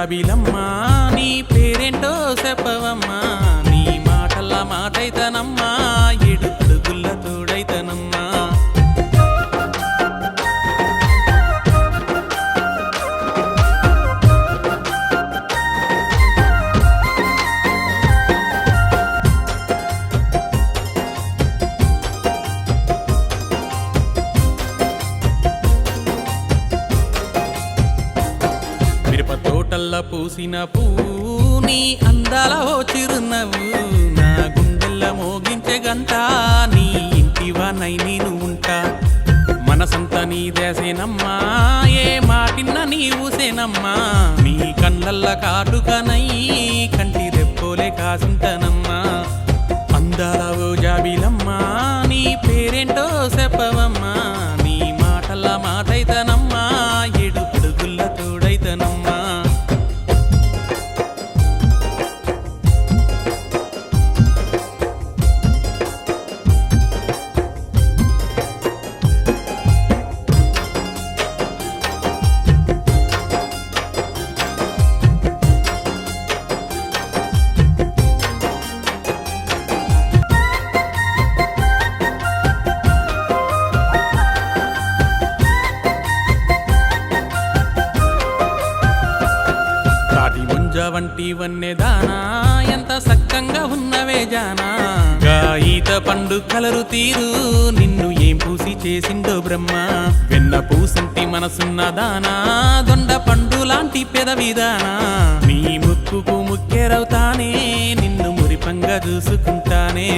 జాబిలమ్మా నీ పేరేంటో చెప్పవమ్మా నీ మాటల్లా మాటైతనమ్మా ఏడు అడుగుల్ల తోడైతనమ్మా మిరప తోటల్లా పూసిన పువ్వు నీ అందాల ఓ చిరునవ్వు నా గుండెల్ల మోగించే గంట నీ ఇంటివానై నేను ఉంటా మనసంతా నీ దేసేనమ్మా ఏ మాటిన్న నీ ఊసేనమ్మా నీ కళ్ళల్ల కాటుకనై కంటి రెప్పోలే కాసుంటనమ్మా అందాల ఓ జాబిలమ్మా నీ పేరేంటో చెప్పవమ్మా నీ మాటల్లా మాటైతనమ్మా ఏడు అడుగుల్ల తోడైతనమ్మా తాటి ముంజ వంటి వన్నెదానా ఎంత సక్కంగా ఉన్నవే జానా గా ఈత పండు కలరు తీరు నిన్ను ఏం పూసి చేసిండో బ్రహ్మ వెన్న పూసంటి మనసున్న దానా దొండ పండు లాంటి పెదవిదానా నీ ముక్కుకు ముక్కెరవుతానే నిన్ను మురిపంగా చూసుకుంటానే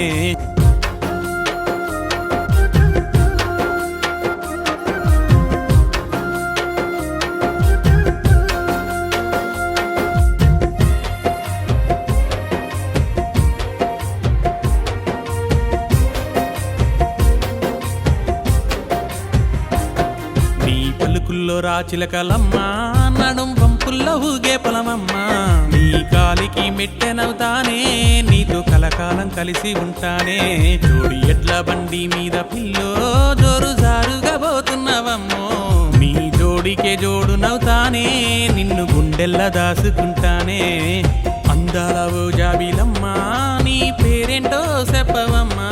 నీ పలుకుల్లో రాచిలకలమ్మా నడుం పంపుల్లో ఊగే పొలమమ్మా నీ కాలికి మెట్టెనవుతానే నీతో కలకాలం కలిసి ఉంటానే జోడి ఎడ్ల బండి మీద పిల్లో జోరు జారుగా పోతున్నవమ్మో నీ జోడికే జోడునవుతానే నిన్ను గుండెల్ల దాసుకుంటానే అందాల ఓ జాబిలమ్మా నీ పేరేంటో చెప్పవమ్మా